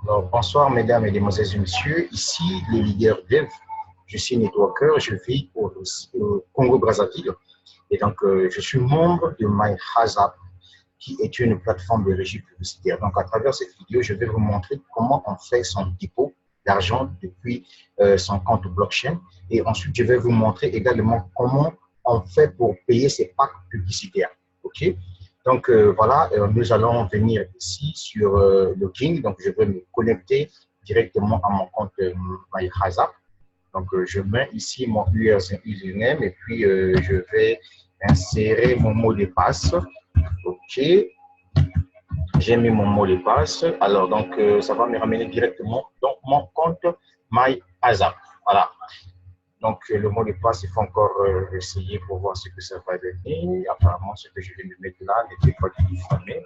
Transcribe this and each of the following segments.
Alors, bonsoir, mesdames, et mesdemoiselles et messieurs. Ici, le leader Dev. Je suis networker, je vis au Congo-Brazzaville. Et donc, je suis membre de MyHazap, qui est une plateforme de régie publicitaire. Donc, à travers cette vidéo, je vais vous montrer comment on fait son dépôt d'argent depuis son compte blockchain. Et ensuite, je vais vous montrer également comment on fait pour payer ses packs publicitaires. OK? Donc, voilà, nous allons venir ici sur le King. Donc, je vais me connecter directement à mon compte MyHazap. Donc, je mets ici mon username et puis je vais insérer mon mot de passe. OK. J'ai mis mon mot de passe. Alors, donc, ça va me ramener directement dans mon compte MyHazap. Voilà. Donc, le mot de passe, il faut encore essayer pour voir ce que ça va donner. Apparemment, ce que je viens de mettre là n'était pas du tout fermé.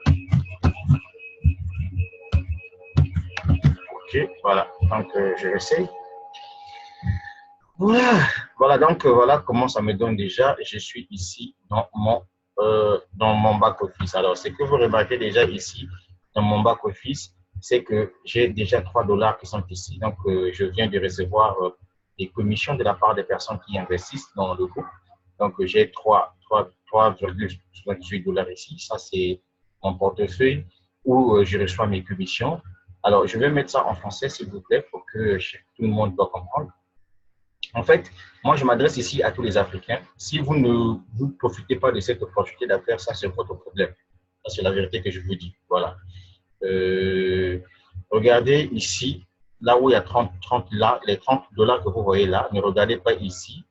OK, voilà. Donc, je réessaye. Voilà, donc, voilà comment ça me donne déjà. Je suis ici dans mon back-office. Alors, ce que vous remarquez déjà ici, dans mon back-office, c'est que j'ai déjà 3 dollars qui sont ici. Donc, je viens de recevoir des commissions de la part des personnes qui investissent dans le groupe. Donc, j'ai 3,78 dollars ici. Ça, c'est mon portefeuille où je reçois mes commissions. Alors, je vais mettre ça en français, s'il vous plaît, pour que tout le monde doit comprendre. En fait, moi, je m'adresse ici à tous les Africains. Si vous ne profitez pas de cette opportunité d'affaires, ça, c'est votre problème. Ça, c'est la vérité que je vous dis. Voilà. Regardez ici, là où il y a 30 là, les 30 dollars que vous voyez là, ne regardez pas ici,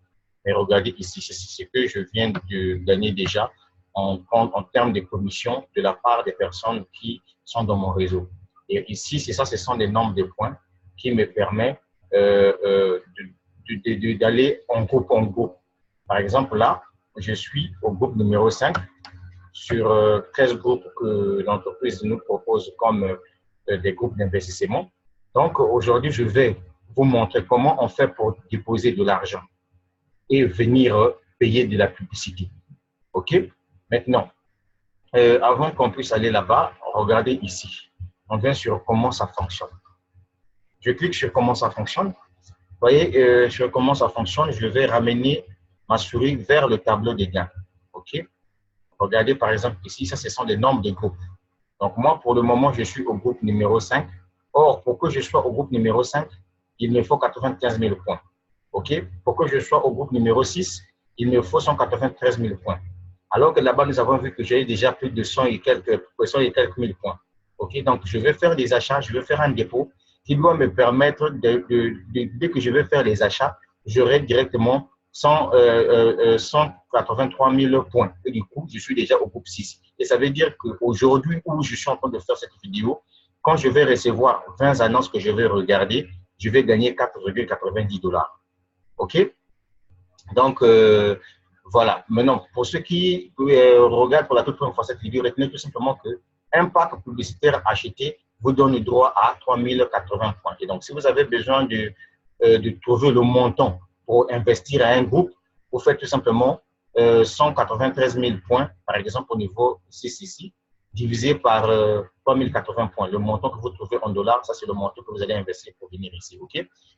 mais regardez ici. C'est ce que je viens de gagner déjà en termes de commission de la part des personnes qui sont dans mon réseau. Et ici, c'est ça, ce sont des nombres de points qui me permettent d'aller en groupe en groupe. Par exemple, là, je suis au groupe numéro 5 sur 13 groupes que l'entreprise nous propose comme des groupes d'investissement. Donc, aujourd'hui, je vais vous montrer comment on fait pour déposer de l'argent et venir payer de la publicité. OK? Maintenant, avant qu'on puisse aller là-bas, regardez ici. On vient sur comment ça fonctionne. Je clique sur comment ça fonctionne. Vous voyez, sur comment ça fonctionne, je vais ramener ma souris vers le tableau des gains. OK? Regardez par exemple ici, ça, ce sont les nombres de groupes. Donc, moi, pour le moment, je suis au groupe numéro 5. Or, pour que je sois au groupe numéro 5, il me faut 95 000 points. OK? Pour que je sois au groupe numéro 6, il me faut 193 000 points. Alors que là-bas, nous avons vu que j'ai déjà plus de 100 et quelques 000 points. OK? Donc, je vais faire des achats, je vais faire un dépôt qui doit me permettre, dès que je vais faire les achats, j'aurai directement 183 000 points. Et du coup, je suis déjà au groupe 6. Et ça veut dire qu'aujourd'hui, où je suis en train de faire cette vidéo, quand je vais recevoir 20 annonces que je vais regarder, je vais gagner 4,90 dollars. OK? Donc, voilà. Maintenant, pour ceux qui regardent pour la toute première fois cette vidéo, retenez tout simplement qu'un pack publicitaire acheté vous donne le droit à 3080 points. Et donc, si vous avez besoin de trouver le montant pour investir à un groupe, vous faites tout simplement 193 000 points, par exemple au niveau 6 ici, divisé par 3080 points. Le montant que vous trouvez en dollars, ça c'est le montant que vous allez investir pour venir ici. OK?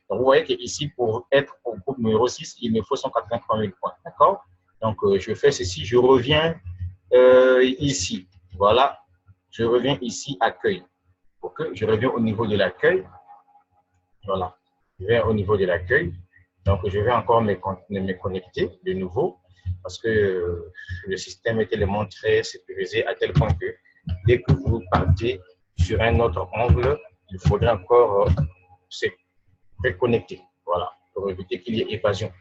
Donc, vous voyez qu'ici, pour être au groupe numéro 6, il me faut 183 000 points. D'accord? Donc, je fais ceci, je reviens ici. Voilà, je reviens ici, accueil. OK? Je reviens au niveau de l'accueil. Voilà, je viens au niveau de l'accueil. Donc, je vais encore me connecter de nouveau parce que le système est tellement très sécurisé à tel point que dès que vous partez sur un autre angle, il faudrait encore se reconnecter. Voilà, pour éviter qu'il y ait évasion.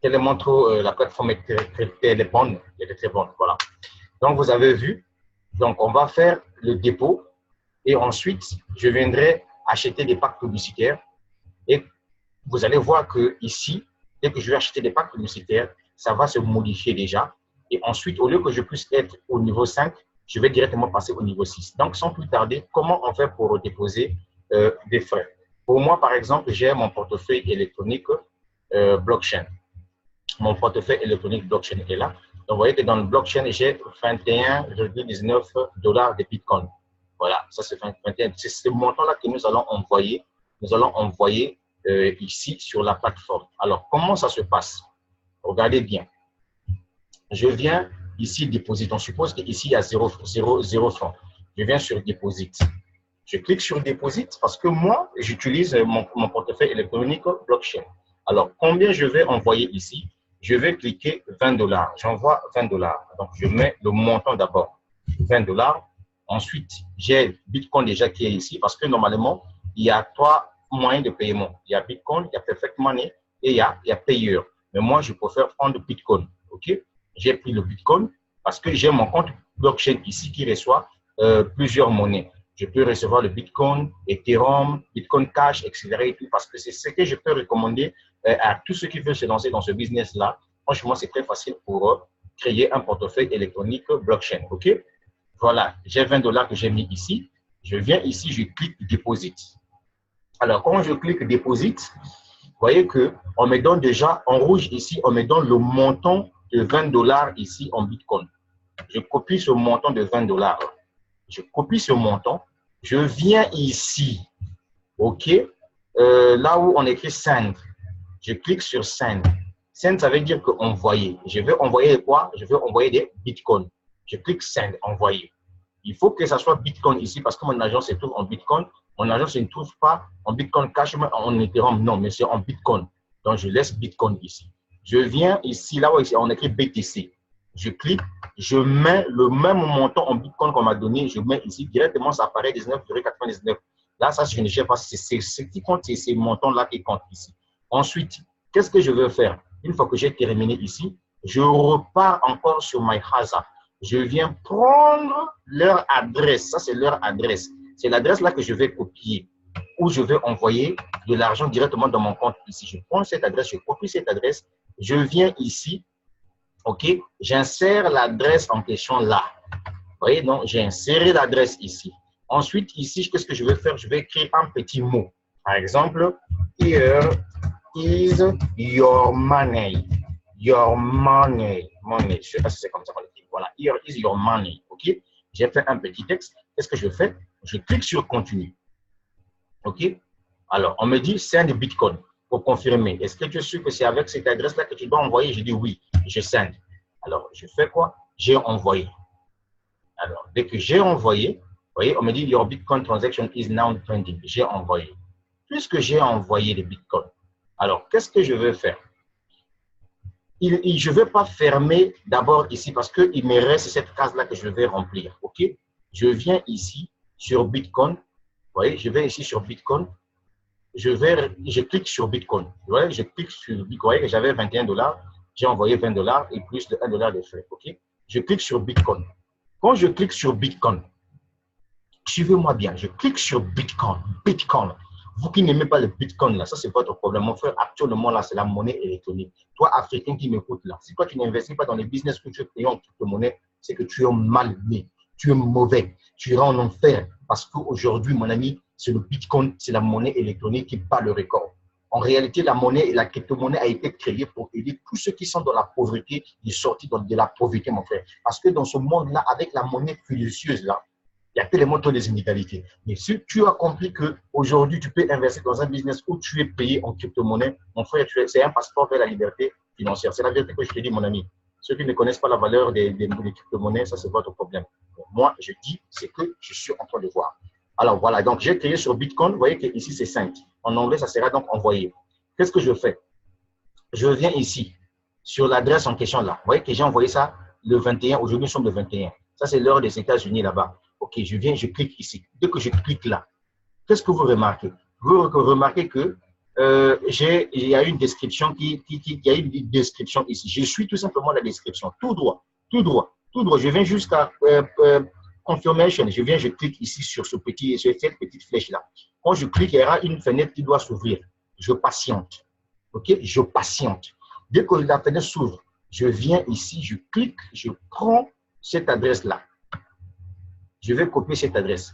Tellement trop, la plateforme est très bonne, elle est très bonne. Voilà. Donc, vous avez vu. Donc, on va faire le dépôt et ensuite, je viendrai acheter des packs publicitaires et vous allez voir que ici, dès que je vais acheter des packs publicitaires, ça va se modifier déjà. Et ensuite, au lieu que je puisse être au niveau 5, je vais directement passer au niveau 6. Donc, sans plus tarder, comment on fait pour déposer des frais? Pour moi, par exemple, j'ai mon portefeuille électronique blockchain. Mon portefeuille électronique blockchain est là. Donc, vous voyez que dans le blockchain, j'ai 21,19 dollars de Bitcoin. Voilà, ça c'est 21. C'est ce montant-là que nous allons envoyer. Nous allons envoyer ici sur la plateforme. Alors, comment ça se passe? Regardez bien. Je viens ici, déposer. On suppose qu'ici, il y a 0 francs. Je viens sur Déposit. Je clique sur Déposit parce que moi, j'utilise mon portefeuille électronique blockchain. Alors, combien je vais envoyer ici? Je vais cliquer 20 $. J'envoie 20 $. Donc, je mets le montant d'abord, 20 $. Ensuite, j'ai Bitcoin déjà qui est ici parce que normalement, il y a 3 moyens de paiement. Il y a Bitcoin, il y a Perfect Money et il y a Payer. Mais moi, je préfère prendre Bitcoin. OK? J'ai pris le Bitcoin parce que j'ai mon compte blockchain ici qui reçoit plusieurs monnaies. Je peux recevoir le Bitcoin, Ethereum, Bitcoin Cash, etc. Et tout, parce que c'est ce que je peux recommander à tous ceux qui veulent se lancer dans ce business-là. Franchement, c'est très facile pour créer un portefeuille électronique blockchain. OK? Voilà, j'ai 20 $ que j'ai mis ici. Je viens ici, je clique Deposit. Alors, quand je clique Deposit, vous voyez qu'on me donne déjà en rouge ici, on me donne le montant de 20 $ ici en Bitcoin. Je copie ce montant de 20 $. Je copie ce montant. Je viens ici, OK, là où on écrit Send. Je clique sur Send. Send, ça veut dire que envoyer. Je veux envoyer quoi? Je veux envoyer des Bitcoins. Je clique Send, envoyer. Il faut que ça soit Bitcoin ici parce que mon agence se trouve en Bitcoin. Mon agence ne trouve pas en Bitcoin Cash, mais en Ethereum. Non, mais c'est en Bitcoin. Donc, je laisse Bitcoin ici. Je viens ici, là où on écrit BTC. Je clique, je mets le même montant en Bitcoin qu'on m'a donné. Je mets ici, directement, ça apparaît 19,99. Là, ça, je ne sais pas. C'est ce qui compte, c'est ces montants-là qui comptent ici. Ensuite, qu'est-ce que je veux faire? Une fois que j'ai terminé ici, je repars encore sur MyHaza. Je viens prendre leur adresse. Ça, c'est leur adresse. C'est l'adresse là que je vais copier, où je vais envoyer de l'argent directement dans mon compte ici. Je prends cette adresse, je copie cette adresse, je viens ici, OK, j'insère l'adresse en question là. Vous voyez, donc j'ai inséré l'adresse ici. Ensuite, ici, qu'est-ce que je vais faire? Je vais écrire un petit mot. Par exemple, here is your money. Your money. Money. Je ne sais pas si c'est comme ça qu'on l'écrit. Voilà, here is your money. OK, j'ai fait un petit texte. Qu'est-ce que je fais? Je clique sur continue. OK, alors on me dit send Bitcoin pour confirmer. Est-ce que tu es sûr que c'est avec cette adresse-là que tu dois envoyer? Je dis oui, je send. Alors, je fais quoi? J'ai envoyé. Alors, dès que j'ai envoyé, vous voyez, on me dit your Bitcoin transaction is now pending. J'ai envoyé. Puisque j'ai envoyé les Bitcoins, alors qu'est-ce que je vais faire? Je ne vais pas fermer d'abord ici parce qu'il me reste cette case-là que je vais remplir. OK? Je viens ici sur Bitcoin. Vous voyez, je vais ici sur Bitcoin. Je clique sur Bitcoin. Vous voyez, je clique sur Bitcoin. Vous voyez, j'avais 21 $. J'ai envoyé 20 $ et plus de 1 $ de frais. OK? Je clique sur Bitcoin. Quand je clique sur Bitcoin, suivez-moi bien, je clique sur Bitcoin. Bitcoin. Vous qui n'aimez pas le Bitcoin, là, ça c'est votre problème. Mon frère, actuellement, là, c'est la monnaie électronique. Toi, Africain qui m'écoute là, si toi, tu n'investis pas dans les business que tu veux payer en crypto-monnaie, c'est que tu es mal né, tu es mauvais, tu iras en enfer. Parce qu'aujourd'hui, mon ami, c'est le Bitcoin, c'est la monnaie électronique qui bat le record. En réalité, la monnaie, la crypto-monnaie a été créée pour aider tous ceux qui sont dans la pauvreté de sortir de la pauvreté, mon frère. Parce que dans ce monde-là, avec la monnaie fiducieuse, là, il y a tellement des inégalités. Mais si tu as compris qu'aujourd'hui, tu peux investir dans un business où tu es payé en crypto-monnaie, mon frère, c'est un passeport vers la liberté financière. C'est la vérité que je te dis, mon ami. Ceux qui ne connaissent pas la valeur des crypto-monnaies, ça, c'est votre problème. Moi, je dis, c'est que je suis en train de voir. Alors, voilà. Donc, j'ai créé sur Bitcoin. Vous voyez qu'ici, c'est 5. En anglais, ça sera donc envoyé. Qu'est-ce que je fais? Je viens ici, sur l'adresse en question là. Vous voyez que j'ai envoyé ça le 21. Aujourd'hui, nous sommes le 21. Ça, c'est l'heure des États-Unis là-bas. OK, je viens, je clique ici. Dès que je clique là, qu'est-ce que vous remarquez? Vous remarquez que il y a une description il y a une description ici. Je suis tout simplement la description. Tout droit, tout droit, tout droit. Je viens jusqu'à confirmation. Je viens, je clique ici sur cette petite flèche-là. Quand je clique, il y aura une fenêtre qui doit s'ouvrir. Je patiente. OK, je patiente. Dès que la fenêtre s'ouvre, je viens ici, je clique, je prends cette adresse-là. Je vais copier cette adresse.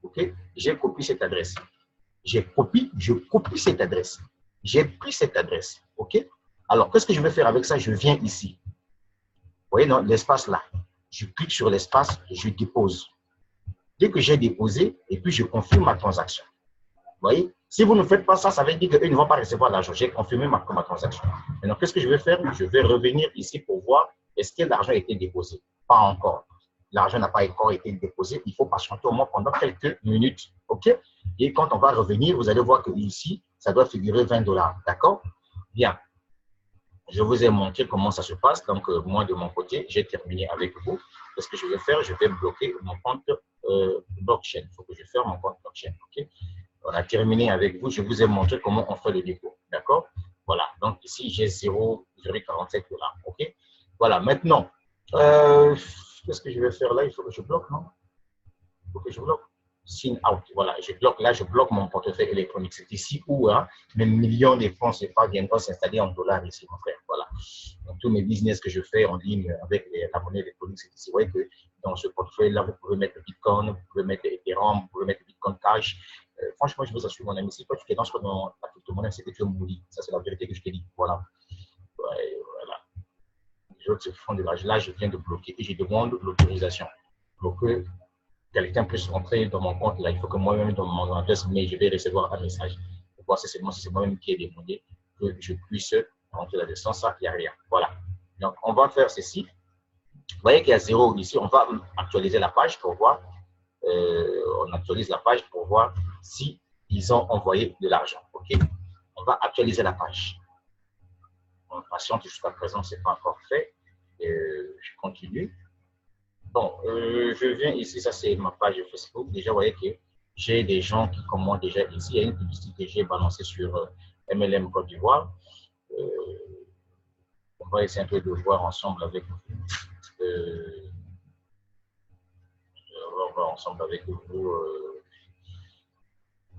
OK? J'ai copié cette adresse. Je copie cette adresse. J'ai pris cette adresse. OK? Alors, qu'est-ce que je vais faire avec ça? Je viens ici. Vous voyez, dans l'espace là. Je clique sur l'espace, je dépose. Dès que j'ai déposé, et puis je confirme ma transaction. Vous voyez? Si vous ne faites pas ça, ça veut dire qu'eux ne vont pas recevoir l'argent. J'ai confirmé ma transaction. Maintenant, qu'est-ce que je vais faire? Je vais revenir ici pour voir est-ce que l'argent a été déposé. Pas encore. L'argent n'a pas encore été déposé. Il faut patienter au moins pendant quelques minutes. OK? Et quand on va revenir, vous allez voir que ici, ça doit figurer 20 $. D'accord? Bien. Je vous ai montré comment ça se passe. Donc, moi, de mon côté, j'ai terminé avec vous. Qu'est-ce que je vais faire? Je vais bloquer mon compte blockchain. Il faut que je ferme mon compte blockchain. OK? On a terminé avec vous. Je vous ai montré comment on fait le dépôt. D'accord? Voilà. Donc, ici, j'ai 0,47 $. OK? Voilà. Maintenant, qu'est-ce que je vais faire là? Il faut que je bloque, non? Il faut que je bloque. Sign out. Voilà. Je bloque. Là, je bloque mon portefeuille électronique. C'est ici où hein, mes millions de francs CFA viendront s'installer en dollars ici, mon frère. Voilà. Donc, tous mes business que je fais en ligne avec la monnaie électronique, c'est ici. Vous voyez que dans ce portefeuille-là, vous pouvez mettre le Bitcoin, vous pouvez mettre Ethereum, vous pouvez mettre le Bitcoin Cash. Franchement, je vous assure, mon ami, si toi tu te lances dans la crypto-monnaie, c'est que tu es mourir. Ça, c'est la vérité que je te dis. Voilà. Ouais, voilà. Les autres se font de l'argent. Là, je viens de bloquer et je demande l'autorisation pour que quelqu'un puisse rentrer dans mon compte. Là, il faut que moi-même, dans mon adresse mail, je vais recevoir un message pour voir si c'est moi-même qui ai demandé que je puisse rentrer là-dedans. Sans ça, il n'y a rien. Voilà. Donc, on va faire ceci. Vous voyez qu'il y a 0 ici. On va actualiser la page pour voir. On actualise la page pour voir si ils ont envoyé de l'argent. OK? On va actualiser la page. On patiente jusqu'à présent, ce n'est pas encore fait. Je continue. Bon, je viens ici, ça c'est ma page Facebook. Déjà, vous voyez que j'ai des gens qui commandent déjà ici. Il y a une publicité que j'ai balancée sur MLM Côte d'Ivoire. On va essayer un peu de voir ensemble avec vous. On va voir ensemble avec vous.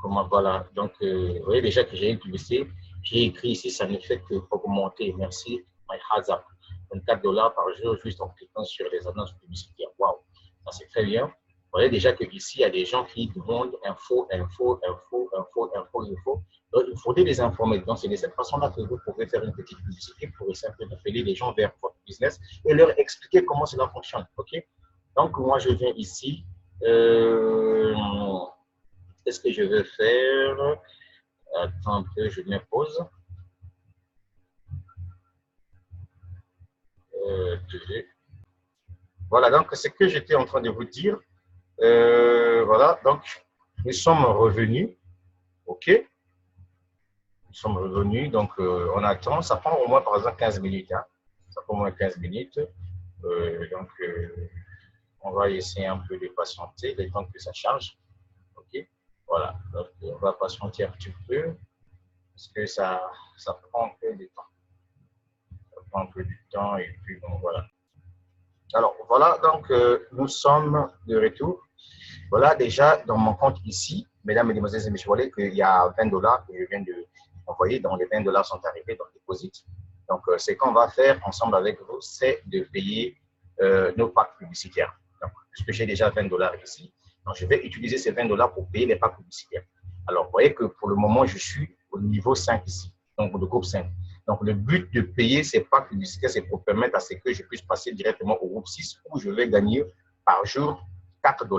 Comment voilà. Donc, vous voyez déjà que j'ai une publicité. J'ai écrit ici, ça ne fait que augmenter. Merci, my hazard. 24 $ par jour juste en cliquant sur les annonces publicitaires. Waouh, ça c'est très bien. Vous voyez déjà qu'ici, il y a des gens qui demandent info. Donc, il faudrait les informer. Donc, c'est de cette façon-là que vous pouvez faire une petite publicité pour essayer d'appeler les gens vers votre business et leur expliquer comment cela fonctionne. OK? Donc, moi, je viens ici. Qu'est-ce que je vais faire? Attends un peu, je m'impose. Voilà, donc ce que j'étais en train de vous dire. Voilà, donc nous sommes revenus. OK? Nous sommes revenus, donc on attend. Ça prend au moins par exemple 15 minutes. Hein. Ça prend au moins 15 minutes. Donc, on va essayer un peu de patienter le temps que ça charge. OK? Voilà, donc on va patienter un petit peu parce que ça prend un peu de temps. Ça prend un peu du temps et puis bon, voilà. Alors, voilà, donc nous sommes de retour. Voilà, déjà dans mon compte ici, mesdames, mesdemoiselles et messieurs, vous voyez qu'il y a 20 $ que je viens d'envoyer. Donc, les 20 $ sont arrivés dans le deposit. Donc, ce qu'on va faire ensemble avec vous, c'est de payer nos packs publicitaires. Donc, puisque j'ai déjà 20 $ ici, donc je vais utiliser ces 20 $ pour payer les packs publicitaires. Alors, vous voyez que pour le moment, je suis au niveau 5 ici, donc le groupe 5. Donc, le but de payer ces packs publicitaires, c'est pour permettre à ce que je puisse passer directement au groupe 6 où je vais gagner par jour 4 $.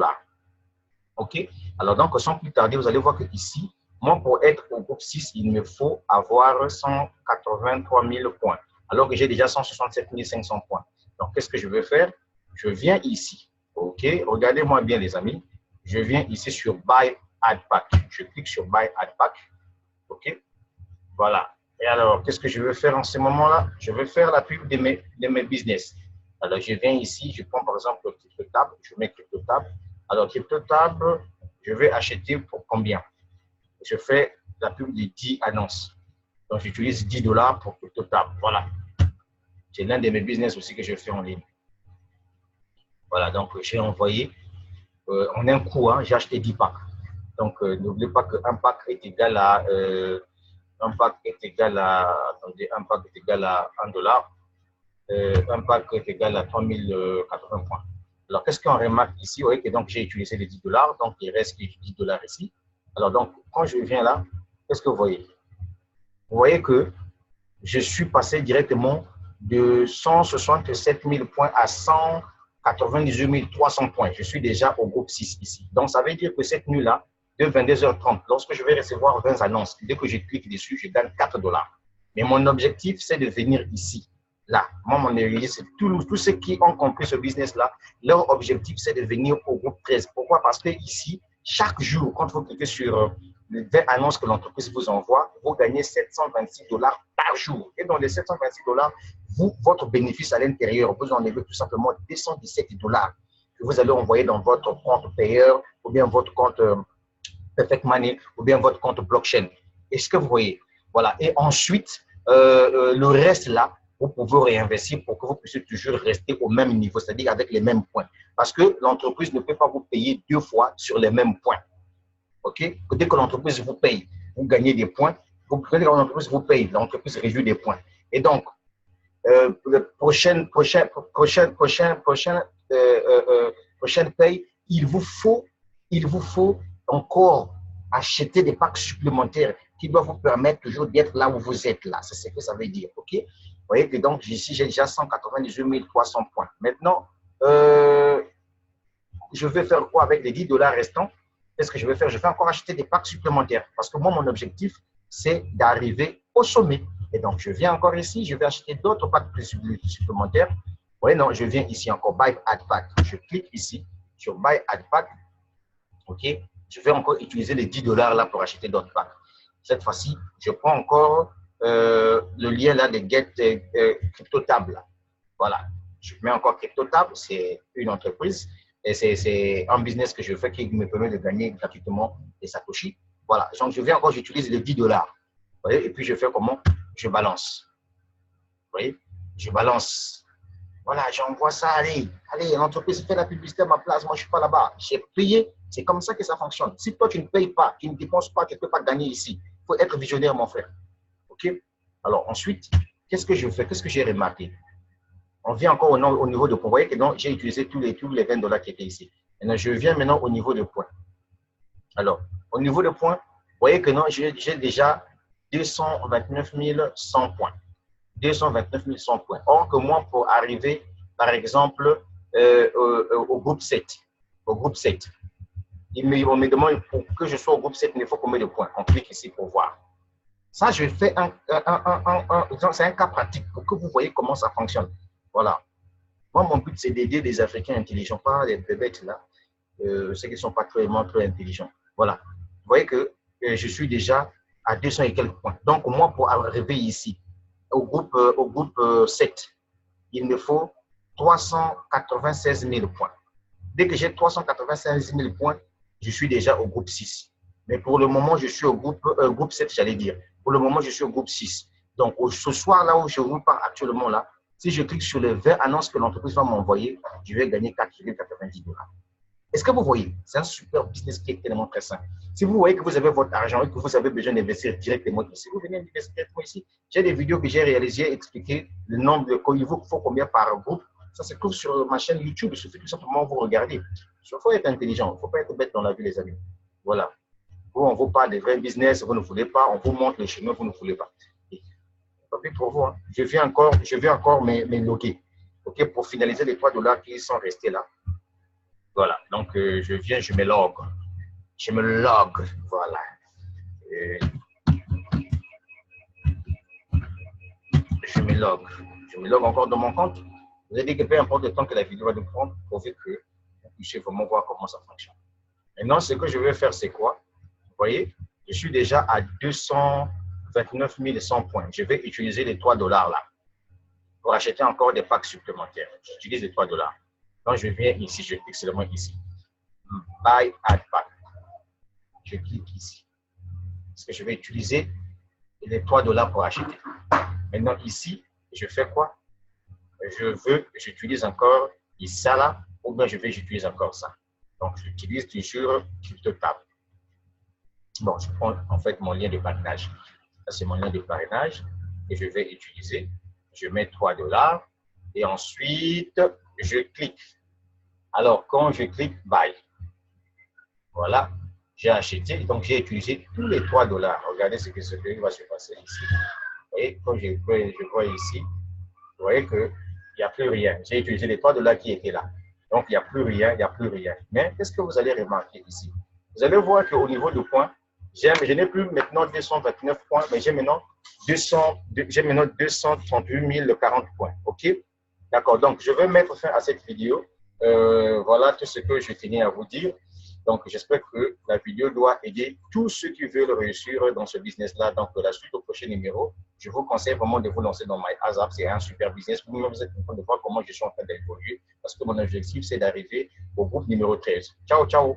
OK? Alors, donc, sans plus tarder, vous allez voir que ici, moi, pour être au groupe 6, il me faut avoir 183 000 points, alors que j'ai déjà 167 500 points. Donc, qu'est-ce que je vais faire? Je viens ici. OK? Regardez-moi bien, les amis. Je viens ici sur Buy Ad Pack. Je clique sur Buy Ad Pack. OK? Voilà. Et alors, qu'est-ce que je veux faire en ce moment-là? Je veux faire la pub de mes business. Alors, je viens ici, je prends par exemple CryptoTab, je mets CryptoTab. Alors, CryptoTab, je vais acheter pour combien? Je fais la pub de 10 annonces. Donc, j'utilise 10 $ pour CryptoTab. Voilà. C'est l'un de mes business aussi que je fais en ligne. Voilà, donc j'ai envoyé en un coup, hein, j'ai acheté 10 packs. Donc, n'oubliez pas qu'un pack est égal à attendez, un pack est égal à 1 $. Un pack est égal à 3080 points. Alors, qu'est-ce qu'on remarque ici? Vous voyez que donc j'ai utilisé les 10 $, donc il reste 10 $ ici. Alors, donc, quand je viens là, qu'est-ce que vous voyez? Vous voyez que je suis passé directement de 167 000 points à 98 300 points. Je suis déjà au groupe 6 ici. Donc, ça veut dire que cette nuit-là, de 22h30, lorsque je vais recevoir 20 annonces, dès que je clique dessus, je gagne 4 dollars. Mais mon objectif, c'est de venir ici. Là, moi, mon objectif, c'est tous ceux qui ont compris ce business-là, leur objectif, c'est de venir au groupe 13. Pourquoi? Parce que ici, chaque jour, quand vous cliquez sur les 20 annonces que l'entreprise vous envoie, vous gagnez 726 dollars par jour. Et dans les 726 dollars, votre bénéfice à l'intérieur, vous enlevez tout simplement 217 dollars que vous allez envoyer dans votre compte payeur ou bien votre compte Perfect Money ou bien votre compte blockchain. Est-ce que vous voyez? Voilà. Et ensuite, le reste là, vous pouvez réinvestir pour que vous puissiez toujours rester au même niveau, c'est-à-dire avec les mêmes points. Parce que l'entreprise ne peut pas vous payer 2 fois sur les mêmes points. OK? Dès que l'entreprise vous paye, vous gagnez des points. Dès que l'entreprise vous paye, l'entreprise réduit des points. Et donc, prochaine paye, il vous faut encore acheter des packs supplémentaires qui doivent vous permettre toujours d'être là où vous êtes là. C'est ce que ça veut dire. OK? Vous voyez que donc ici, j'ai déjà 198 300 points. Maintenant, je vais faire quoi avec les 10 dollars restants? Qu'est-ce que je vais faire? Je vais encore acheter des packs supplémentaires parce que moi, mon objectif, c'est d'arriver au sommet. Et donc, je viens encore ici, je vais acheter d'autres packs supplémentaires. Vous voyez, non, je viens ici encore, Buy Add Pack. Je clique ici sur Buy Add Pack. OK? Je vais encore utiliser les 10 dollars là pour acheter d'autres packs. Cette fois-ci, je prends encore le lien là de Get CryptoTable. Voilà. Je mets encore CryptoTable, c'est une entreprise et c'est un business que je fais qui me permet de gagner gratuitement des Satoshi. Voilà. Donc, je viens encore, j'utilise les 10 dollars. Vous voyez? Et puis, je fais comment? Je balance. Vous voyez? Je balance. Voilà, j'envoie ça. Allez, l'entreprise fait la publicité à ma place. Moi, je ne suis pas là-bas. J'ai payé. C'est comme ça que ça fonctionne. Si toi, tu ne payes pas, tu ne dépenses pas, tu ne peux pas gagner ici. Il faut être visionnaire, mon frère. OK? Alors, ensuite, qu'est-ce que je fais? Qu'est-ce que j'ai remarqué? On vient encore au niveau de points. Vous voyez que j'ai utilisé tous les 20 dollars qui étaient ici. Maintenant, je viens maintenant au niveau de points. Alors, au niveau de points, vous voyez que non, j'ai déjà 229 100 points. 229 100 points. Or que moi, pour arriver, par exemple, au groupe 7, on me demande pour que je sois au groupe 7, il faut combien de points? On clique ici pour voir. Ça, je fais c'est un cas pratique pour que vous voyez comment ça fonctionne. Voilà. Moi, mon but, c'est d'aider des Africains intelligents, pas les bébêtes là, ceux qui ne sont pas très intelligents. Voilà. Vous voyez que je suis déjà à 200 et quelques points. Donc, moi, pour arriver ici, au groupe 7, il me faut 396 000 points. Dès que j'ai 396 000 points, je suis déjà au groupe 6. Mais pour le moment, je suis au groupe 7, j'allais dire. Pour le moment, je suis au groupe 6. Donc, ce soir, là où je vous parle actuellement, là, si je clique sur les 20 annonces que l'entreprise va m'envoyer, je vais gagner 4,90 dollars. Est-ce que vous voyez? C'est un super business qui est tellement très simple. Si vous voyez que vous avez votre argent et que vous avez besoin d'investir directement ici, vous venez investir directement ici. J'ai des vidéos que j'ai réalisées, expliquer le nombre de il vous faut combien par groupe. Ça se trouve sur ma chaîne YouTube. Il suffit tout simplement vous regarder. Il faut être intelligent. Il ne faut pas être bête dans la vie, les amis. Voilà. Vous, on vous parle des vrais business, vous ne voulez pas. On vous montre les chemins, vous ne voulez pas. Pour vous, hein. Je vais encore me loguer. OK, pour finaliser les 3 dollars qui sont restés là. Voilà, donc je viens, je me log. Je me log, voilà. Je me log. Je me log encore dans mon compte. Vous avez dit que peu importe le temps que la vidéo va nous prendre, pourvu que vous puissiez vraiment voir comment ça fonctionne. Maintenant, ce que je vais faire, c'est quoi? Vous voyez, je suis déjà à 229 100 points. Je vais utiliser les 3 dollars là pour acheter encore des packs supplémentaires. J'utilise les 3 dollars. Donc, je viens ici, je clique seulement ici. Buy Add Pack. Je clique ici. Parce que je vais utiliser les 3 dollars pour acheter. Maintenant, ici, je fais quoi? J'utilise encore ici, ça là, ou bien j'utilise encore ça. Donc, j'utilise toujours CryptoTable. Bon, je prends en fait mon lien de parrainage. Ça, c'est mon lien de parrainage et je vais utiliser. Je mets 3 dollars et ensuite, je clique. Alors, quand je clique Buy, voilà, j'ai acheté. Donc, j'ai utilisé tous les 3 dollars. Regardez ce qui va se passer ici. Vous voyez, quand je vois ici, vous voyez qu'il n'y a plus rien. J'ai utilisé les 3 dollars qui étaient là. Donc, il n'y a plus rien, il n'y a plus rien. Mais qu'est-ce que vous allez remarquer ici? Vous allez voir qu'au niveau de points, je n'ai plus maintenant 229 points, mais j'ai maintenant 238 040 points. OK? D'accord. Donc, je vais mettre fin à cette vidéo. Voilà tout ce que je tenais à vous dire. Donc, j'espère que la vidéo doit aider tous ceux qui veulent réussir dans ce business-là. Donc, la suite au prochain numéro, je vous conseille vraiment de vous lancer dans MyASAP. C'est un super business. Vous-même, vous êtes content de voir comment je suis en train d'évoluer parce que mon objectif, c'est d'arriver au groupe numéro 13. Ciao, ciao.